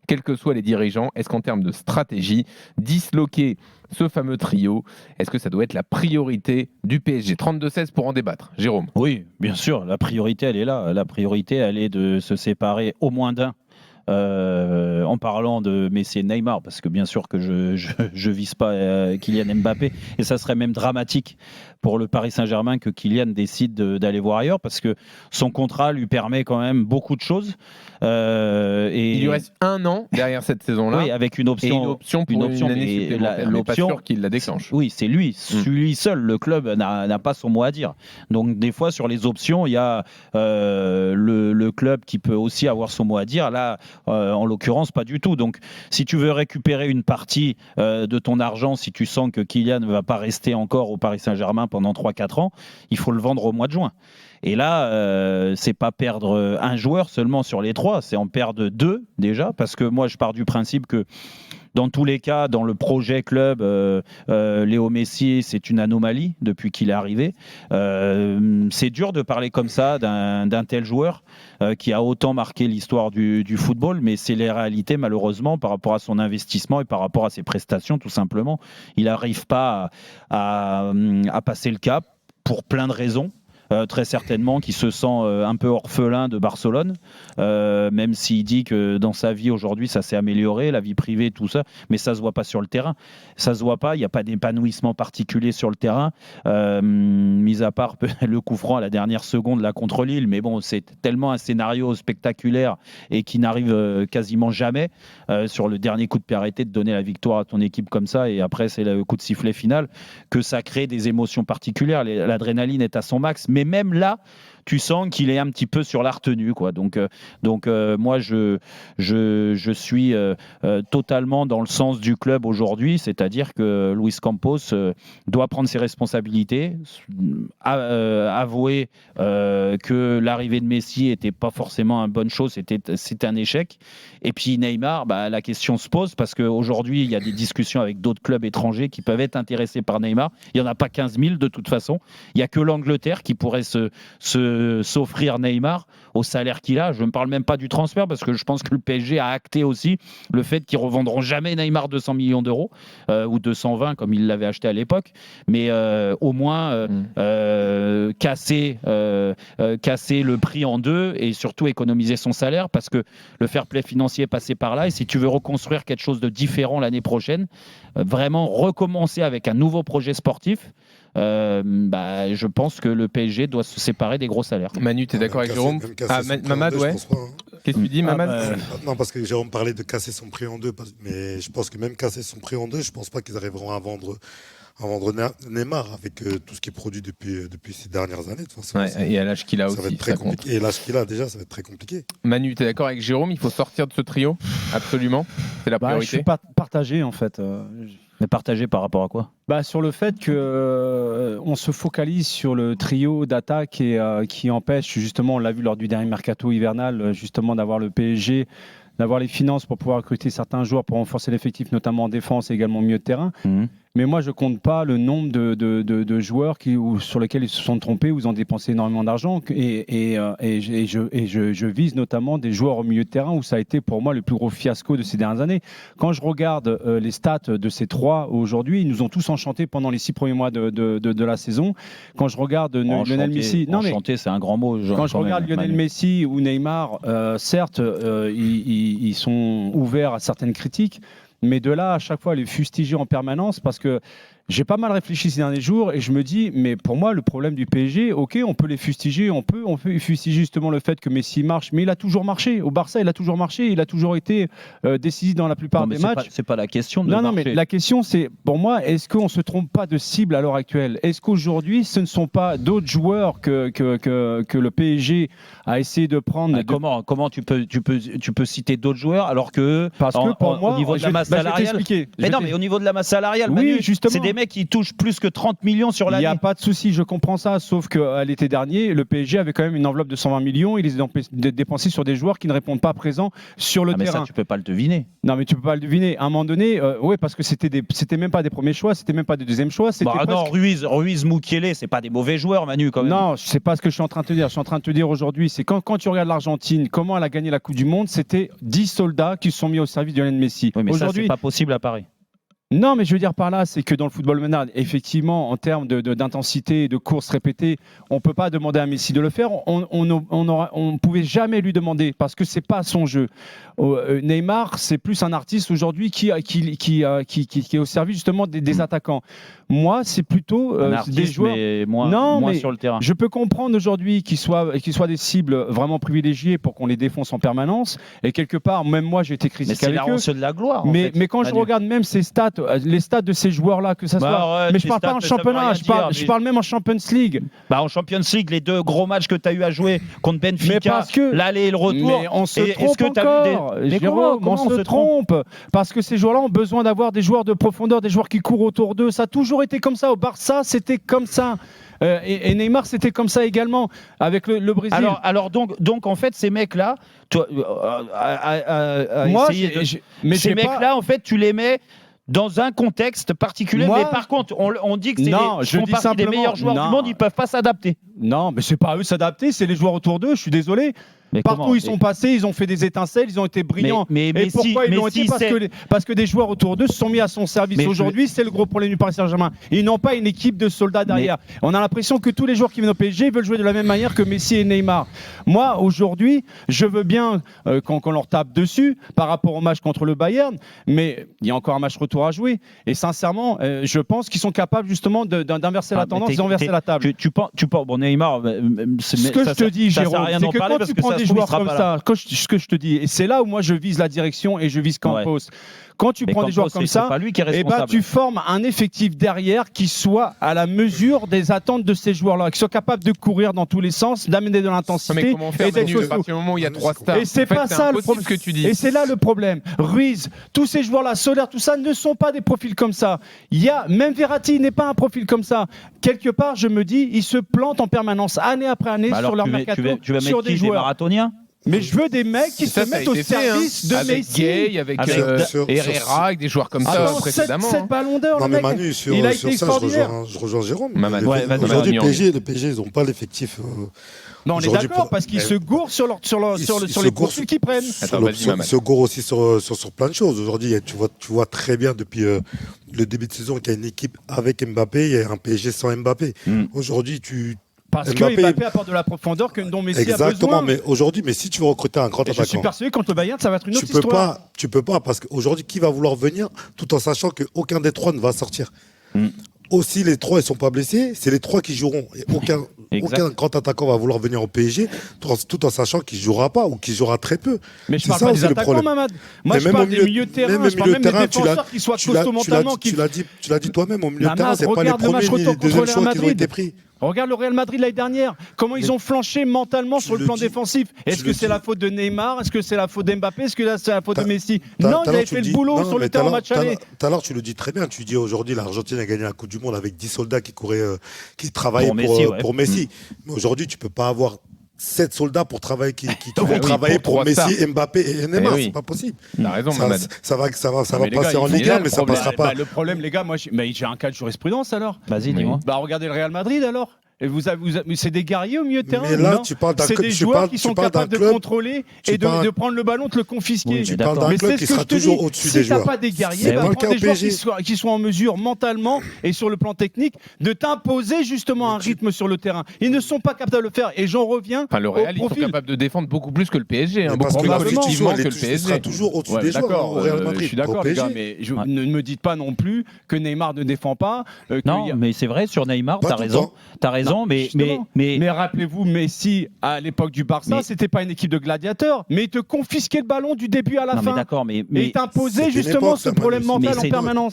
quels que soient les dirigeants? Est-ce qu'en termes de stratégie, disloquer ce fameux trio, est-ce que ça doit être la priorité du PSG? 32-16 pour en débattre. Jérôme? Oui, bien sûr, la priorité, elle est là. La priorité, elle est de se séparer au moins d'un. En parlant de Messi et Neymar, parce que bien sûr que je vise pas Kylian Mbappé, et ça serait même dramatique pour le Paris Saint-Germain que Kylian décide d'aller voir ailleurs, parce que son contrat lui permet quand même beaucoup de choses. Et il lui reste 1 an derrière cette saison-là. Oui, avec une option, et une option pour une année supplémentaire. Mais pas sûr qu'il la déclenche. Oui, c'est lui seul. Le club n'a pas son mot à dire. Donc des fois sur les options, il y a le club qui peut aussi avoir son mot à dire. Là, en l'occurrence, pas du tout. Donc, si tu veux récupérer une partie de ton argent, si tu sens que Kylian ne va pas rester encore au Paris Saint-Germain pendant 3-4 ans, il faut le vendre au mois de juin. Et là, c'est pas perdre un joueur seulement sur les 3, c'est en perdre 2 déjà, parce que moi, je pars du principe que dans tous les cas, dans le projet club, Léo Messi, c'est une anomalie depuis qu'il est arrivé. C'est dur de parler comme ça d'un tel joueur qui a autant marqué l'histoire du football, mais c'est les réalités malheureusement par rapport à son investissement et par rapport à ses prestations tout simplement. Il n'arrive pas à passer le cap pour plein de raisons. Très certainement, qui se sent un peu orphelin de Barcelone, même s'il dit que dans sa vie aujourd'hui ça s'est amélioré, la vie privée, tout ça, mais ça se voit pas sur le terrain. Ça se voit pas, il n'y a pas d'épanouissement particulier sur le terrain, mis à part le coup franc à la dernière seconde là contre Lille, mais bon, c'est tellement un scénario spectaculaire et qui n'arrive quasiment jamais. Sur le dernier coup de pied arrêté, de donner la victoire à ton équipe comme ça, et après c'est le coup de sifflet final, que ça crée des émotions particulières. L'adrénaline est à son max, mais même là, tu sens qu'il est un petit peu sur la retenue, quoi. Donc moi, je suis totalement dans le sens du club aujourd'hui, c'est-à-dire que Luis Campos doit prendre ses responsabilités, avouer que l'arrivée de Messi n'était pas forcément une bonne chose, c'était un échec. Et puis Neymar, la question se pose, parce qu'aujourd'hui, il y a des discussions avec d'autres clubs étrangers qui peuvent être intéressés par Neymar. Il n'y en a pas 15 000 de toute façon. Il n'y a que l'Angleterre qui pourrait s'offrir Neymar au salaire qu'il a. Je ne parle même pas du transfert, parce que je pense que le PSG a acté aussi le fait qu'ils ne revendront jamais Neymar 200 millions d'euros ou 220 comme ils l'avaient acheté à l'époque, mais au moins casser le prix en deux et surtout économiser son salaire, parce que le fair play financier est passé par là, et si tu veux reconstruire quelque chose de différent l'année prochaine, vraiment recommencer avec un nouveau projet sportif, je pense que le PSG doit se séparer des gros salaires. Manu, tu es d'accord avec Jérôme? Mamad, ouais. Qu'est-ce que tu dis, Mamad? Non, parce que Jérôme parlait de casser son prix en deux, mais je pense que même casser son prix en deux, je pense pas qu'ils arriveront à vendre Neymar avec tout ce qui est produit depuis ces dernières années. De toute façon, et à l'âge qu'il a ça aussi. va être très compliqué. Et l'âge qu'il a déjà, ça va être très compliqué. Manu, tu es d'accord avec Jérôme? Il faut sortir de ce trio? Absolument. C'est la priorité. Je suis partagé en fait. Mais partagé par rapport à quoi? Sur le fait qu'on se focalise sur le trio d'attaque et qui empêche justement, on l'a vu lors du dernier mercato hivernal, justement d'avoir le PSG, d'avoir les finances pour pouvoir recruter certains joueurs pour renforcer l'effectif, notamment en défense et également au milieu de terrain. Mais moi, je ne compte pas le nombre de joueurs sur lesquels ils se sont trompés, où ils ont dépensé énormément d'argent. Et je vise notamment des joueurs au milieu de terrain où ça a été pour moi le plus gros fiasco de ces dernières années. Quand je regarde les stats de ces trois aujourd'hui, ils nous ont tous enchantés pendant les 6 premiers mois de la saison. Quand je regarde Lionel Messi... Enchanté, c'est un grand mot. Quand je regarde Lionel Messi ou Neymar, certes, ils sont ouverts à certaines critiques, mais de là à chaque fois les fustiger en permanence, parce que j'ai pas mal réfléchi ces derniers jours et je me dis, mais pour moi, le problème du PSG, ok, on peut les fustiger, on peut fustiger justement le fait que Messi marche, mais il a toujours marché. Au Barça, il a toujours marché, il a toujours été décisif dans la plupart des matchs. C'est pas la question de marcher. Non, mais la question, c'est, pour moi, est-ce qu'on se trompe pas de cible à l'heure actuelle? Est-ce qu'aujourd'hui, ce ne sont pas d'autres joueurs que le PSG a essayé de prendre Comment tu peux citer d'autres joueurs alors que, parce que pour moi, au niveau de la masse salariale, mais au niveau de la masse salariale, oui, Manu, justement. c'est des mec qui touche plus que 30 millions sur Il n'y l'année. a pas de souci, je comprends ça. Sauf qu'à l'été dernier, le PSG avait quand même une enveloppe de 120 millions. Il les a dépensés sur des joueurs qui ne répondent pas présents sur le Mais terrain. ça, tu peux pas le deviner. Non, mais tu peux pas le deviner. À un moment donné, ouais, parce que c'était même pas des premiers choix, c'était même pas des deuxièmes choix. C'était Non, presque... Ruiz, Mukiele, c'est pas des mauvais joueurs, Manu, quand même. Non, c'est pas ce que je suis en train de te dire. Je suis en train de te dire aujourd'hui, c'est quand tu regardes l'Argentine, comment elle a gagné la Coupe du Monde, c'était 10 soldats qui se sont mis au service de Lionel Messi. Oui, mais ça, Aujourd'hui, c'est pas possible à Paris. non, mais je veux dire par là, c'est que dans le football moderne, effectivement, en termes d'intensité et de courses répétées, on ne peut pas demander à Messi de le faire. On ne pouvait jamais lui demander parce que c'est pas son jeu. Neymar, c'est plus un artiste aujourd'hui qui est au service justement des attaquants. Moi, c'est plutôt Un artiste, des joueurs. mais moins sur le terrain. Je peux comprendre aujourd'hui qu'ils soient des cibles vraiment privilégiées pour qu'on les défonce en permanence. Et quelque part, même moi, j'ai été Mais critique c'est avec la eux. honte de la gloire. Mais quand je regarde même ces stats, les stats de ces joueurs-là, que ça soit. Ouais, mais je parle pas en championnat, je parle même en Champions League. En Champions League, les 2 gros matchs que tu as eu à jouer contre Benfica, Mais parce que l'aller et le retour. Mais on se Et trompe est-ce que t'as encore. vu des... Mais Jérôme, comment on se trompe. Parce que ces joueurs-là ont besoin d'avoir des joueurs de profondeur, des joueurs qui courent autour d'eux. Ça a toujours été comme ça. Au Barça, c'était comme ça. Et Neymar, c'était comme ça également avec le Brésil. Alors donc en fait, ces mecs-là, ces mecs-là, en fait, tu les mets dans un contexte particulier. Mais par contre, on dit que Non, ils font partie des meilleurs joueurs du monde, ils peuvent pas s'adapter. Non, mais c'est pas à eux s'adapter, c'est les joueurs autour d'eux. Je suis désolé. Mais partout où ils sont passés, ils ont fait des étincelles, ils ont été brillants. Mais et pourquoi ils l'ont été parce que des joueurs autour d'eux se sont mis à son service. Aujourd'hui, c'est le gros problème du Paris Saint-Germain. Ils n'ont pas une équipe de soldats derrière. On a l'impression que tous les joueurs qui viennent au PSG veulent jouer de la même manière que Messi et Neymar. Moi, aujourd'hui, je veux bien qu'on leur tape dessus par rapport au match contre le Bayern, mais il y a encore un match retour à jouer. Et sincèrement, je pense qu'ils sont capables justement d'inverser la tendance, d'inverser la table. Tu penses, bon, Neymar, ce que je te dis, Jérôme, c'est que quand tu prends des joueurs comme ça, ce que je te dis, et c'est là où moi je vise la direction et je vise Campos. Ouais. Quand tu prends des joueurs comme ça, tu formes un effectif derrière qui soit à la mesure des attentes de ces joueurs-là, qui soit capable de courir dans tous les sens, d'amener de l'intensité. Mais comment faire, et d'être à partir du moment où il y a 3 stars. Et c'est pas ça le problème que tu dis. Et c'est là le problème. Ruiz, tous ces joueurs-là, Soler, tout ça, ne sont pas des profils comme ça. Même Verratti n'est pas un profil comme ça. Quelque part, je me dis, ils se plantent en permanence, année après année, sur leur mercato, sur des joueurs marathoniens. Mais je veux des mecs qui se mettent au service de Messi. Gay, avec Herrera, avec des joueurs comme ça précédemment. 7 ballons d'or, non, le mais mec. Manu, sur il a été ça, je rejoins Jérôme. Aujourd'hui, le PSG, ils n'ont pas l'effectif. Non, on est d'accord, parce qu'ils se gourrent sur les profils qu'ils prennent. Ils se gourrent aussi sur plein de choses. Aujourd'hui, tu vois très bien depuis le début de saison qu'il y a une équipe avec Mbappé, il y a un PSG sans Mbappé. Aujourd'hui, parce que Mbappé apporte de la profondeur dont Messi a besoin. Exactement, mais aujourd'hui, si tu veux recruter un grand attaquant... Je suis persuadé contre le Bayern, ça va être une autre histoire. Tu peux pas, parce qu'aujourd'hui, qui va vouloir venir tout en sachant qu'aucun des 3 ne va sortir Aussi, les 3 ils sont pas blessés, c'est les 3 qui joueront. Et aucun grand attaquant va vouloir venir au PSG tout en sachant qu'il ne jouera pas ou qu'il jouera très peu. Mais je parle pas des attaquants, Mamad. Moi, je parle des milieux de terrain, je parle même des défenseurs qui soient costauds mentalement. Tu l'as dit toi-même, au milieu de terrain, c'est pas les premiers ni les deuxièmes choix qui ont été pris. Regarde le Real Madrid l'année dernière, comment ils ont flanché mentalement sur le plan défensif. Est-ce que c'est la faute de Neymar? Est-ce que c'est la faute d'Mbappé? Est-ce que c'est la faute de Messi? Non, il avait fait le boulot sur le terrain en match aller. Tout à l'heure, tu le dis très bien. Tu dis aujourd'hui, l'Argentine a gagné la Coupe du Monde avec 10 soldats qui travaillaient pour Messi. Mais aujourd'hui, tu peux pas avoir 7 soldats pour travailler qui vont travailler pour Messi, Mbappé et Neymar, c'est pas possible. T'as raison, Mamad. Ça va passer en Ligue 1, mais ça passera pas. Le problème, les gars, j'ai un cas de jurisprudence alors. Vas-y, dis-moi. Regardez le Real Madrid alors. Et c'est des guerriers au milieu de terrain. Mais là, tu parles d'un club. C'est des joueurs qui sont capables de contrôler et de prendre le ballon, de le confisquer. Tu parles d'un club qui sera toujours au-dessus des joueurs. Si tu n'as pas des guerriers, prends des joueurs qui sont en mesure mentalement et sur le plan technique de t'imposer justement un rythme sur le terrain. Ils ne sont pas capables de le faire. Et j'en reviens. Le Real, ils sont capables de défendre beaucoup plus que le PSG. Parce que collectivement que le PSG. Il sera toujours au-dessus des joueurs au Real Madrid. Je suis d'accord, les gars, mais ne me dites pas non plus que Neymar ne défend pas. Non, mais c'est vrai, sur Neymar, t'as raison, mais rappelez-vous, Messi, à l'époque du Barça, c'était pas une équipe de gladiateurs, mais il te confisquait le ballon du début à la fin. D'accord, mais et il t'imposait justement ce problème mental en permanence.